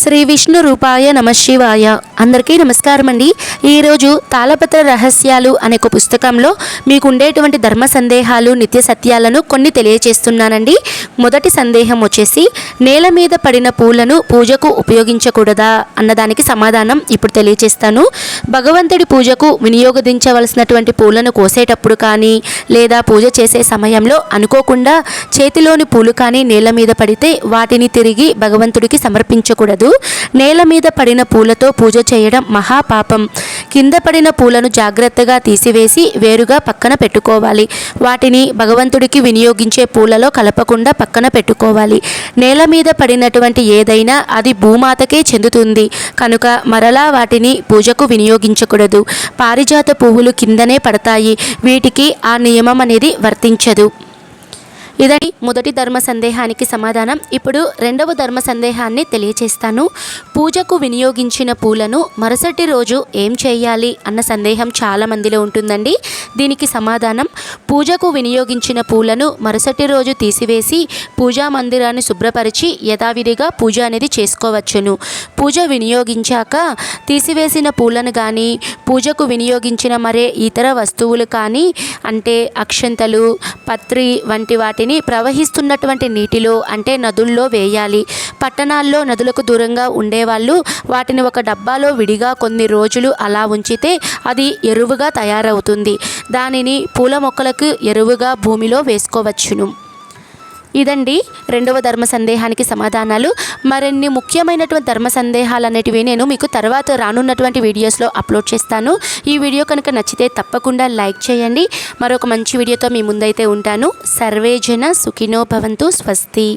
శ్రీ విష్ణు రూపాయ నమ శివాయ. అందరికీ నమస్కారం అండి. ఈరోజు తాళపత్ర రహస్యాలు అనే ఒక పుస్తకంలో మీకు ఉండేటువంటి ధర్మ సందేహాలు నిత్య సత్యాలను కొన్ని తెలియచేస్తున్నానండి. మొదటి సందేహం వచ్చేసి, నేల మీద పడిన పూలను పూజకు ఉపయోగించకూడదా అన్నదానికి సమాధానం ఇప్పుడు తెలియచేస్తాను. భగవంతుడి పూజకు వినియోగించవలసినటువంటి పూలను కోసేటప్పుడు కానీ లేదా పూజ చేసే సమయంలో అనుకోకుండా చేతిలోని పూలు కానీ నేల మీద పడితే వాటిని తిరిగి భగవంతుడికి సమర్పించకూడదు. నేల మీద పడిన పూలతో పూజ చేయడం మహాపాపం. కింద పడిన పూలను జాగ్రత్తగా తీసివేసి వేరుగా పక్కన పెట్టుకోవాలి. వాటిని భగవంతుడికి వినియోగించే పూలలో కలపకుండా పక్కన పెట్టుకోవాలి. నేల మీద పడినటువంటి ఏదైనా అది భూమాతకే చెందుతుంది కనుక మరలా వాటిని పూజకు వినియోగించకూడదు. పారిజాత పువ్వులు కిందనే పడతాయి, వీటికి ఆ నియమం అనేది వర్తించదు. ఇదని మొదటి ధర్మ సందేహానికి సమాధానం. ఇప్పుడు రెండవ ధర్మ సందేహాన్ని తెలియచేస్తాను. పూజకు వినియోగించిన పూలను మరుసటి రోజు ఏం చేయాలి అన్న సందేహం చాలా మందిలో ఉంటుందండి. దీనికి సమాధానం, పూజకు వినియోగించిన పూలను మరుసటి రోజు తీసివేసి పూజా మందిరాన్ని శుభ్రపరిచి యథావిధిగా పూజ అనేది చేసుకోవచ్చును. పూజ వినియోగించాక తీసివేసిన పూలను కానీ పూజకు వినియోగించిన మరే ఇతర వస్తువులు కానీ అంటే అక్షంతలు, పత్రి వంటి వాటిని ప్రవహిస్తున్నటువంటి నీటిలో అంటే నదుల్లో వేయాలి. పట్టణాల్లో నదులకు దూరంగా ఉండేవాళ్ళు వాటిని ఒక డబ్బాలో విడిగా కొన్ని రోజులు అలా ఉంచితే అది ఎరువుగా తయారవుతుంది. దానిని పూల మొక్కలకు ఎరువుగా భూమిలో వేసుకోవచ్చును. ఇదండి రెండవ ధర్మ సందేహానికి సమాధానాలు. మరిన్ని ముఖ్యమైనటువంటి ధర్మ సందేహాలు అనేటివి నేను మీకు తర్వాత రానున్నటువంటి వీడియోస్లో అప్లోడ్ చేస్తాను. ఈ వీడియో కనుక నచ్చితే తప్పకుండా లైక్ చేయండి. మరొక మంచి వీడియోతో మీ ముందైతే ఉంటాను. సర్వే జన సుఖినో భవంతు. స్వస్తి.